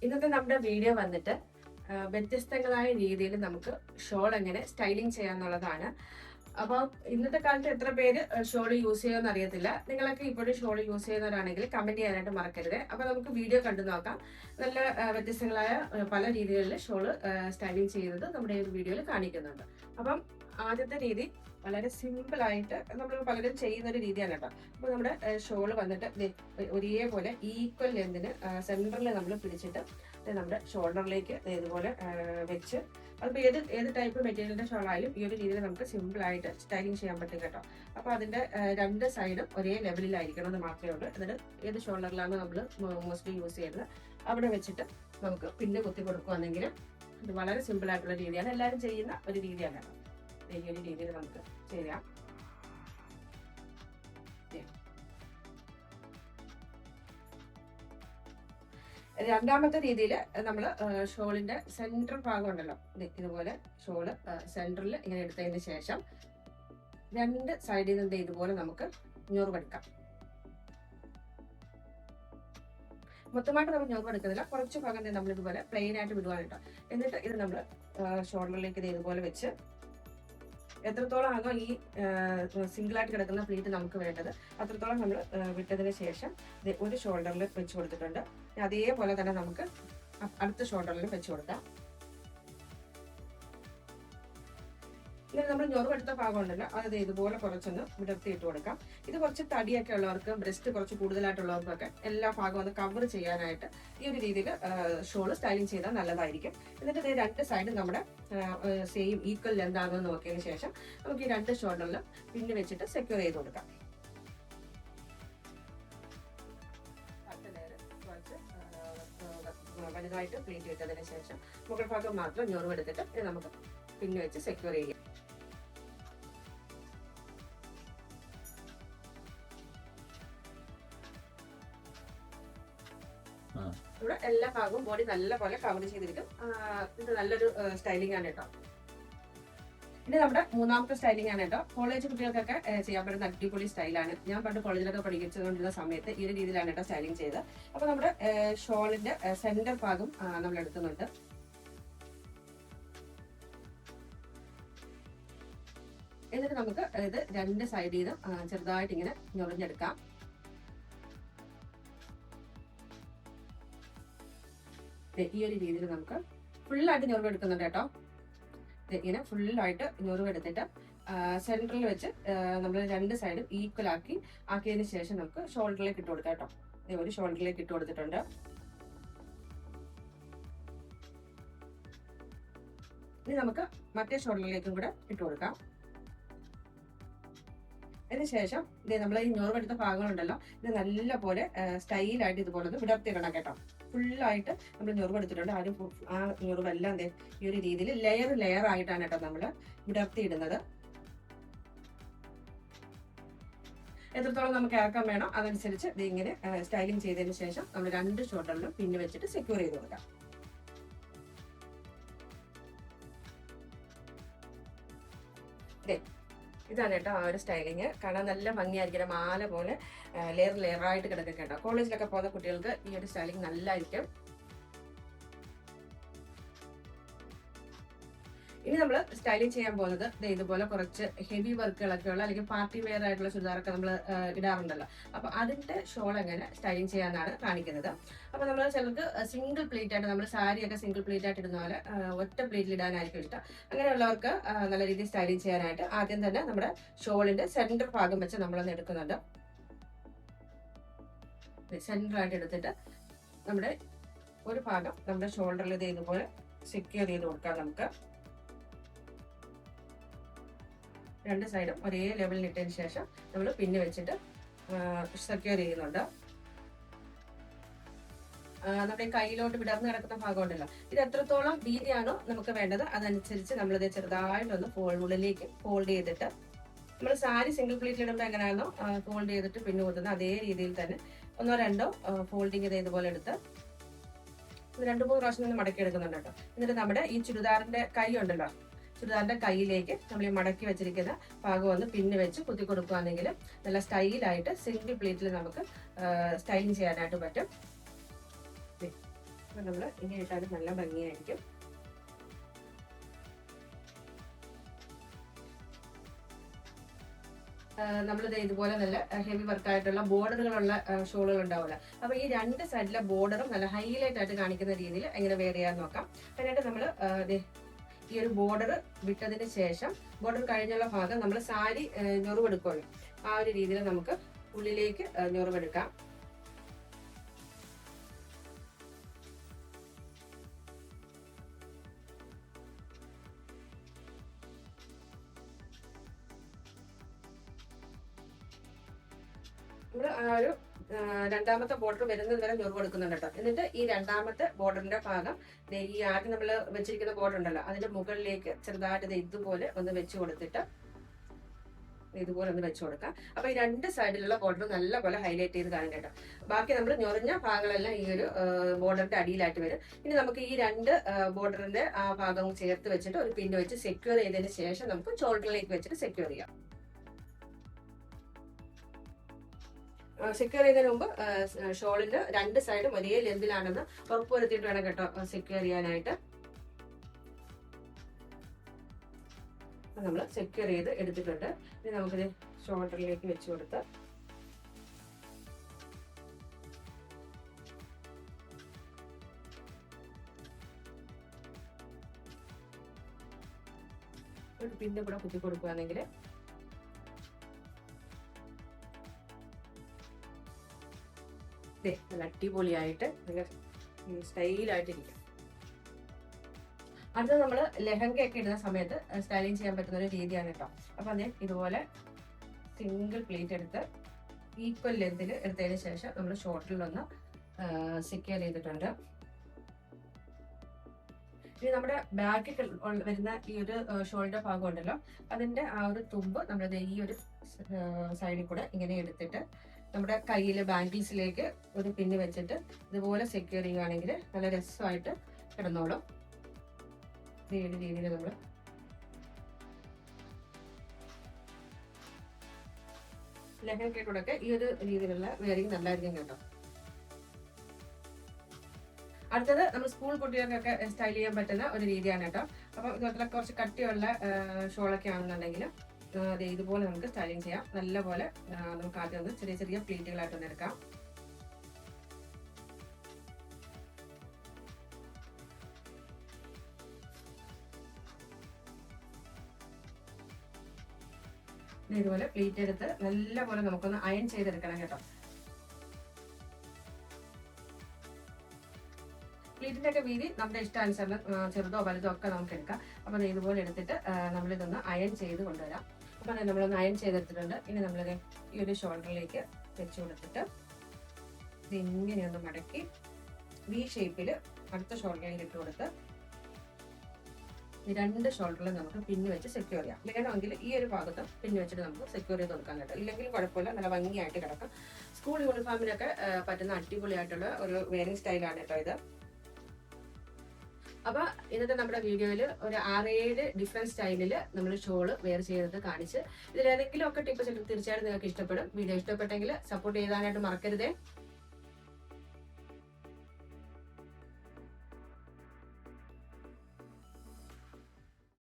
ഇന്നത്തെ നമ്മുടെ വീഡിയോ വന്നിട്ട് വ്യത്യസ്തങ്ങളായ രീതിയിൽ നമുക്ക് ഷോൾ എങ്ങനെ സ്റ്റൈലിംഗ് ചെയ്യാന്നുള്ളതാണ്. അപ്പോൾ ഇന്നത്തെ കാലത്ത് എത്ര പേര് ഷോൾ യൂസ് ചെയ്യുമെന്ന് അറിയത്തില്ല. നിങ്ങളൊക്കെ ഇപ്പോഴും ഷോൾ യൂസ് ചെയ്യുന്നവരാണെങ്കിൽ കമന്റ് ചെയ്യാനായിട്ട് മറക്കരുത്. അപ്പോൾ നമുക്ക് വീഡിയോ കണ്ടു നോക്കാം. നല്ല വ്യത്യസ്തങ്ങളായ പല രീതികളിൽ ഷോൾ സ്റ്റൈലിംഗ് ചെയ്യുന്നത് നമ്മുടെ ഈ ഒരു വീഡിയോയിൽ കാണിക്കുന്നുണ്ട്. അപ്പം ആദ്യത്തെ രീതി വളരെ സിമ്പിൾ ആയിട്ട് നമ്മൾ പലരും ചെയ്യുന്ന ഒരു രീതിയാണ് കേട്ടോ. അപ്പോൾ നമ്മുടെ ഷോള് വന്നിട്ട് ഒരേപോലെ ഈക്വൽ ലെന്തിന് സെന്ററിൽ നമ്മൾ പിടിച്ചിട്ട് നമ്മുടെ ഷോൾഡറിലേക്ക് ഇതുപോലെ വെച്ച് അതിപ്പോൾ ഏത് ടൈപ്പ് മെറ്റീരിയലിന്റെ ഷോളായാലും ഈ ഒരു രീതിയിൽ നമുക്ക് സിമ്പിൾ ആയിട്ട് സ്റ്റൈലിംഗ് ചെയ്യാൻ പറ്റും കേട്ടോ. അപ്പോൾ അതിന്റെ രണ്ട് സൈഡും ഒരേ ലെവലിലായിരിക്കണം എന്ന് മാത്രമേ ഉള്ളൂ. എന്നിട്ട് ഏത് ഷോൾഡറിലാണ് നമ്മൾ മോസ്റ്റ്ലി യൂസ് ചെയ്യുന്നത് അവിടെ വെച്ചിട്ട് നമുക്ക് പിന്നെ കുത്തി കൊടുക്കുകയാണെങ്കിൽ ഇത് വളരെ സിമ്പിൾ ആയിട്ടുള്ള രീതിയാണ്, എല്ലാവരും ചെയ്യുന്ന ഒരു രീതിയാണ് കേട്ടോ. ഈ ഒരു രീതിയിൽ നമുക്ക് ചെയ്യാം. രണ്ടാമത്തെ രീതിയിൽ നമ്മൾ ഷോളിന്റെ സെൻട്രൽ ഭാഗം ഉണ്ടല്ലോ, ഇതുപോലെ ഷോള് സെൻട്രലിൽ ഇങ്ങനെ എടുത്തതിന് ശേഷം രണ്ട് സൈഡിൽ നിന്ന് ഇതുപോലെ നമുക്ക് ഞൊറുവെടുക്കാം. മൊത്തമായിട്ട് നമ്മൾ ഞൊറുവെടുക്കുന്നില്ല, കുറച്ച് ഭാഗം നമ്മൾ ഇതുപോലെ പ്ലെയിൻ ആയിട്ട് വിടുവാനിട്ടോ. എന്നിട്ട് ഇത് നമ്മൾ ഷോൾഡറിലേക്ക് ഇതുപോലെ വെച്ച് എത്രത്തോളം ആണോ ഈ സിംഗിൾ ആയിട്ട് കിടക്കുന്ന പ്ലീറ്റ് നമുക്ക് വേണ്ടത് അത്രത്തോളം നമ്മൾ വിട്ടതിന് ശേഷം ഒരു ഷോൾഡറിൽ വെച്ച് കൊടുത്തിട്ടുണ്ട്. അതേപോലെ തന്നെ നമുക്ക് അടുത്ത ഷോൾഡറിൽ വെച്ച് കൊടുക്കാം. ഇങ്ങനെ നമ്മൾ ഞൊറുവെടുത്ത ഭാഗം ഉണ്ടല്ലോ അത് ഇതുപോലെ കുറച്ചൊന്ന് വിടർത്തി ഇട്ട് കൊടുക്കാം. ഇത് കുറച്ച് തടിയൊക്കെ ഉള്ളവർക്ക്, ബ്രസ്റ്റ് കുറച്ച് കൂടുതലായിട്ടുള്ളവർക്കൊക്കെ എല്ലാ ഭാഗവും ഒന്ന് കവർ ചെയ്യാനായിട്ട് ഈ ഒരു രീതിയിൽ ഷോള് സ്റ്റൈലിംഗ് ചെയ്താൽ നല്ലതായിരിക്കും. എന്നിട്ട് ഇത് രണ്ട് സൈഡും നമ്മുടെ സെയിം ഈക്വൽ ലെന്താണെന്ന് നോക്കിയതിന് ശേഷം നമുക്ക് ഈ രണ്ട് ഷോൾഡറിലും പിന്ന് വെച്ചിട്ട് സെക്യൂർ ചെയ്ത് കൊടുക്കാം. വലുതായിട്ട് പ്ലീറ്റ് ഇട്ടതിന് ശേഷം മുകൾ ഭാഗം മാത്രം ഞൊറുവെടുത്തിട്ട് ഇത് നമുക്ക് പിന്ന് വെച്ച് സെക്യൂർ ചെയ്യാം. ഇവിടെ എല്ലാ ഭാഗവും ബോഡി നല്ലപോലെ കവർ ചെയ്തിരിക്കും. ഇത് നല്ലൊരു സ്റ്റൈലിംഗ് ആണ് കേട്ടോ. ഇനി നമ്മുടെ മൂന്നാമത്തെ സ്റ്റൈലിംഗ് ആണ് കേട്ടോ. കോളേജ് കുട്ടികൾക്കൊക്കെ ചെയ്യാൻ പറ്റുന്ന അടിപൊളി സ്റ്റൈലാണ്. ഞാൻ പണ്ട് കോളേജിലൊക്കെ പഠിച്ചുകൊണ്ടിരുന്ന സമയത്ത് ഈ ഒരു രീതിയിലാണ് കേട്ടോ സ്റ്റൈലിംഗ് ചെയ്തത്. അപ്പൊ നമ്മുടെ ഷോളിന്റെ സെന്റർ ഭാഗം നമ്മൾ എടുക്കുന്നുണ്ട്. എന്നിട്ട് നമുക്ക് ഇത് രണ്ട് സൈഡിൽ നിന്ന് ചെറുതായിട്ട് ഇങ്ങനെ ഞൊറിഞ്ഞെടുക്കാം. ഈ ഒരു രീതിയിൽ നമുക്ക് ഫുള്ളായിട്ട് ഞൊറിവെടുക്കുന്നുണ്ട് കേട്ടോ. ഇങ്ങനെ ഫുള്ളായിട്ട് ഞൊറിവെടുത്തിട്ട് സെൻട്രൽ വെച്ച് നമ്മൾ രണ്ട് സൈഡും ഈക്വൽ ആക്കിയതിന് ശേഷം നമുക്ക് ഷോൾഡറിലേക്ക് ഇട്ട് കൊടുക്കാം കേട്ടോ. ഒരു ഷോൾഡറിലേക്ക് ഇട്ട് കൊടുത്തിട്ടുണ്ട്. ഇനി നമുക്ക് മറ്റേ ഷോൾഡറിലേക്കും കൂടെ ഇട്ട് കൊടുക്കാം. അതിനുശേഷം ഇത് നമ്മൾ ഈ ഞൊറിവെടുത്ത ഭാഗങ്ങളുണ്ടല്ലോ ഇത് നല്ലപോലെ സ്റ്റൈലായിട്ട് ഇതുപോലെ ഒന്ന് വിടർത്തിയിടണം കേട്ടോ. ഫുള്ളായിട്ട് നമ്മൾ ഞൊറിവെടുത്തിട്ടുണ്ട്. ആരും ആ ഞൊറിവെല്ലാം ഈ ഒരു രീതിയിൽ ലെയർ ആയിട്ടാണ് കേട്ടോ നമ്മൾ വിടർത്തിയിടുന്നത്. എത്രത്തോളം നമുക്ക് ഇറക്കം വേണം അതനുസരിച്ച് ഇത് ഇങ്ങനെ സ്റ്റൈലിംഗ് ചെയ്തതിന് ശേഷം നമ്മൾ രണ്ട് ഷോൾഡറിലും പിന്നെ വെച്ചിട്ട് സെക്യൂർ ചെയ്ത് കൊടുക്കാം. ഇതാണ് കേട്ടോ ആ ഒരു സ്റ്റൈലിങ്. കാണാൻ നല്ല ഭംഗിയായിരിക്കും, മാല പോലെ ലെയർ ആയിട്ട് കിടക്കുക കേട്ടോ. കോളേജിലൊക്കെ പോകുന്ന കുട്ടികൾക്ക് ഈ ഒരു സ്റ്റൈലിങ് നല്ലതായിരിക്കും. ഇനി നമ്മൾ സ്റ്റൈലിംഗ് ചെയ്യാൻ പോകുന്നത് ഇതുപോലെ കുറച്ച് ഹെവി വർക്കുകളൊക്കെ ഉള്ള അല്ലെങ്കിൽ പാർട്ടി വെയർ ആയിട്ടുള്ള ചുരിദാറൊക്കെ നമ്മൾ ഇടാറുണ്ടല്ലോ. അപ്പൊ അതിന്റെ ഷോൾ എങ്ങനെ സ്റ്റൈലിംഗ് ചെയ്യാനാണ് കാണിക്കുന്നത്. അപ്പൊ നമ്മൾ ചിലർക്ക് സിംഗിൾ പ്ലേറ്റ് ആയിട്ട് നമ്മൾ സാരിയൊക്കെ സിംഗിൾ പ്ലേറ്റ് ആയിട്ട് ഇടുന്ന പോലെ ഒറ്റ പ്ലേറ്റിൽ ഇടാനായിരിക്കും ഇഷ്ടം. അങ്ങനെയുള്ളവർക്ക് നല്ല രീതിയിൽ സ്റ്റൈലിംഗ് ചെയ്യാനായിട്ട് ആദ്യം തന്നെ നമ്മുടെ ഷോളിന്റെ സെന്റർ ഭാഗം വെച്ച് നമ്മളൊന്ന് എടുക്കുന്നുണ്ട്. സെന്റർ ആയിട്ട് എടുത്തിട്ട് നമ്മുടെ ഒരു ഭാഗം നമ്മുടെ ഷോൾഡറിൽ ഇതുപോലെ സെക്യൂർ ചെയ്ത് കൊടുക്കാം. നമുക്ക് രണ്ട് സൈഡും ഒരേ ലെവലിൽ ഇട്ടതിന് ശേഷം നമ്മൾ പിന്നെ വെച്ചിട്ട് സെക്യൂർ ചെയ്യുന്നുണ്ട്. നമ്മുടെ കയ്യിലോട്ട് വിടർന്ന് കിടക്കുന്ന ഭാഗം ഉണ്ടല്ലോ ഇത് എത്രത്തോളം വീതിയാണോ നമുക്ക് വേണ്ടത് അതനുസരിച്ച് നമ്മളിത് ചെറുതായിട്ടൊന്ന് ഉള്ളിലേക്ക് ഫോൾഡ് ചെയ്തിട്ട് നമ്മൾ സാരി സിംഗിൾ പ്ലേറ്റിൽ ഇടുമ്പോൾ എങ്ങനെയാണോ ഫോൾഡ് ചെയ്തിട്ട് പിന്നെ കുത്തുന്നത് അതേ രീതിയിൽ തന്നെ ഒന്നോ രണ്ടോ ഫോൾഡിങ് ചെയ്ത് ഇതുപോലെ എടുത്ത് രണ്ട് മൂന്ന് പ്രാവശ്യം നിന്ന് മടക്കി എടുക്കുന്നുണ്ട് കേട്ടോ. എന്നിട്ട് നമ്മുടെ ഈ ചുരിദാറിന്റെ കൈ ഉണ്ടല്ലോ, ചുരിദാറിന്റെ കൈയിലേക്ക് നമ്മൾ ഈ മടക്കി വെച്ചിരിക്കുന്ന ഭാഗം ഒന്ന് പിന്നെ വെച്ച് കുത്തി കൊടുക്കുകയാണെങ്കിൽ നല്ല സ്റ്റൈലായിട്ട് സിംഗിൾ പ്ലേറ്റിൽ നമുക്ക് സ്റ്റൈലിംഗ് ചെയ്യാനായിട്ട് പറ്റും. നമ്മൾ ഇങ്ങനെ ഇട്ടാലും നല്ല ഭംഗിയായിരിക്കും. നമ്മളിത് ഇതുപോലെ നല്ല ഹെവി വർക്കായിട്ടുള്ള ബോർഡറുകളുള്ള ഷോളുകൾ ഉണ്ടാവില്ല. അപ്പൊ ഈ രണ്ട് സൈഡിലെ ബോർഡറും നല്ല ഹൈലൈറ്റ് ആയിട്ട് കാണിക്കുന്ന രീതിയിൽ എങ്ങനെ വെയർ ചെയ്യാൻ നോക്കാം. അതിനായിട്ട് നമ്മൾ ഈ ഒരു ബോർഡർ വിട്ടതിന് ശേഷം ബോർഡർ കഴിഞ്ഞുള്ള ഭാഗം നമ്മൾ സാരി ഞൊറിവെടുക്കുമല്ലോ, ആ ഒരു രീതിയിൽ നമുക്ക് ഉള്ളിലേക്ക് ഞൊറിവെടുക്കാം. നമ്മൾ ആ ഒരു രണ്ടാമത്തെ ബോർഡർ വരുന്നത് വരെ ഞൊറിവ് കൊടുക്കുന്നുണ്ട് കേട്ടോ. എന്നിട്ട് ഈ രണ്ടാമത്തെ ബോർഡറിന്റെ ഭാഗം ഈ ആദ്യം നമ്മൾ വെച്ചിരിക്കുന്ന ബോർഡർ ഉണ്ടല്ലോ അതിന്റെ മുകളിലേക്ക് ചെറുതായിട്ട് ഇതുപോലെ ഒന്ന് വെച്ച് കൊടുത്തിട്ട് ഇതുപോലെ ഒന്ന് വെച്ച് കൊടുക്കാം. അപ്പൊ ഈ രണ്ട് സൈഡിലുള്ള ബോർഡർ നല്ലപോലെ ഹൈലൈറ്റ് ചെയ്ത് കാണാൻ കേട്ടോ. ബാക്കി നമ്മൾ ഞൊറിഞ്ഞ ഭാഗങ്ങളെല്ലാം ഈ ഒരു ബോർഡറിന്റെ അടിയിലായിട്ട് വരും. ഇനി നമുക്ക് ഈ രണ്ട് ബോർഡറിന്റെ ആ ഭാഗം ചേർത്ത് വെച്ചിട്ട് ഒരു പിൻ വെച്ച് സെക്യൂർ ചെയ്തതിന് ശേഷം നമുക്ക് ഷോൾഡറിലേക്ക് വെച്ചിട്ട് സെക്യൂർ ചെയ്യാം. സെക്യൂർ ചെയ്തതിന് മുമ്പ് ഷോളിന്റെ രണ്ട് സൈഡും ഒരേ ലെന്തിലാണെന്ന് ഉറപ്പുവരുത്തിയിട്ട് വേണം കേട്ടോ സെക്യൂർ ചെയ്യാനായിട്ട്. നമ്മൾ സെക്യൂർ ചെയ്ത് എടുത്തിട്ടുണ്ട്. ഇനി നമുക്കിത് ഷോൾഡറിലേക്ക് വെച്ച് കൊടുത്ത് ഒരു പിന്റെ കൂടെ കുത്തി കൊടുക്കുകയാണെങ്കിൽ നല്ല അടിപൊളിയായിട്ട് നല്ല സ്റ്റൈലായിട്ടിരിക്കും. അടുത്ത നമ്മൾ ലെഹങ്ക ഒക്കെ ഇടുന്ന സമയത്ത് സ്റ്റൈലിങ് ചെയ്യാൻ പറ്റുന്ന ഒരു രീതിയാണ് കേട്ടോ. അപ്പൊ അതെ ഇതുപോലെ സിംഗിൾ പ്ലേറ്റ് എടുത്ത് ഈക്വൽ ലെന്തിൽ എടുത്തതിന് ശേഷം നമ്മൾ ഷോൾഡറിലൊന്ന് സെക്യൂർ ചെയ്തിട്ടുണ്ട്. ഇനി നമ്മുടെ ബാക്കിൽ വരുന്ന ഈ ഒരു ഷോൾഡർ ഭാഗം ഉണ്ടല്ലോ അതിന്റെ ആ ഒരു തുമ്പ് നമ്മളത് ഈ ഒരു സൈഡിൽ കൂടെ ഇങ്ങനെ എടുത്തിട്ട് നമ്മുടെ കയ്യിൽ ബാങ്കിൾസിലേക്ക് ഒരു പിന്ന് വെച്ചിട്ട് ഇതുപോലെ സെക്യൂർ ചെയ്യുകയാണെങ്കിൽ നല്ല രസമായിട്ട് കിടന്നോളും. ഈ ഒരു രീതിയിൽ നമ്മൾ ലെഹങ്കയ്ക്കൂടെ ഈ ഒരു രീതിയിലുള്ള വെയറിങ് നല്ലതായിരിക്കും കേട്ടോ. അടുത്തത് നമ്മൾ സ്കൂൾ കുട്ടികൾക്കൊക്കെ സ്റ്റൈൽ ചെയ്യാൻ പറ്റുന്ന ഒരു രീതിയാണ് കേട്ടോ. അപ്പൊ ഇതുപോലെ കുറച്ച് കട്ടിയുള്ള ഷോളൊക്കെ ആണെന്നുണ്ടെങ്കിൽ ഇതുപോലെ നമുക്ക് സ്റ്റൈലിങ് ചെയ്യാം. നല്ലപോലെ നമുക്ക് ആദ്യം ഒന്ന് ചെറിയ ചെറിയ പ്ലീറ്റുകളായിട്ടൊന്ന് എടുക്കാം. ഇതുപോലെ പ്ലീറ്റ് എടുത്ത് നല്ലപോലെ നമുക്കൊന്ന് അയൺ ചെയ്തെടുക്കണം കേട്ടോ. പ്ലീറ്റിന്റെ ഒക്കെ വീതി നമ്മുടെ ഇഷ്ടാനുസരണം ചെറുതോ വലുതോ ഒക്കെ നമുക്ക് എടുക്കാം. അപ്പൊ ഇതുപോലെ എടുത്തിട്ട് നമ്മളിതൊന്ന് അയൺ ചെയ്ത് കൊണ്ടുവരാം. അപ്പൊ നമ്മളൊന്ന് അയൺ ചെയ്തെടുത്തിട്ടുണ്ട്. ഇനി നമ്മളിത് ഈ ഒരു ഷോൾഡറിലേക്ക് വെച്ച് കൊടുത്തിട്ട് ഇത് ഇങ്ങനെയൊന്ന് മടക്കി വി ഷേപ്പിൽ അടുത്ത ഷോൾഡറിൽ ഇട്ട് കൊടുത്ത് ഈ രണ്ട് ഷോൾഡറിൽ നമുക്ക് പിന്ന് വെച്ച് സെക്യൂർ ചെയ്യാം. വേണമെങ്കിൽ ഈ ഒരു ഭാഗത്ത് പിന്ന് വെച്ചിട്ട് നമുക്ക് സെക്യൂർ ചെയ്ത് കൊടുക്കാൻ കേട്ടോ. ഇല്ലെങ്കിൽ കുഴപ്പമില്ല, നല്ല ഭംഗിയായിട്ട് കിടക്കും. സ്കൂൾ യൂണിഫോമിനൊക്കെ പറ്റുന്ന അടിപൊളിയായിട്ടുള്ള ഒരു വെയറിംഗ് സ്റ്റൈലാണ് കേട്ടോ ഇത്. അപ്പൊ ഇന്നത്തെ നമ്മുടെ വീഡിയോയിൽ ഒരു 6-7 ഡിഫറെന്റ് സ്റ്റൈലിൽ നമ്മൾ ഷോള് വെയർ ചെയ്തിട്ട് കാണിച്ച് ഇതിലേതെങ്കിലും ഒക്കെ ടിപ്പ് തീർച്ചയായിട്ടും നിങ്ങൾക്ക് ഇഷ്ടപ്പെടും. വീഡിയോ ഇഷ്ടപ്പെട്ടെങ്കിൽ സപ്പോർട്ട് ചെയ്യാനായിട്ട് മറക്കരുതേ.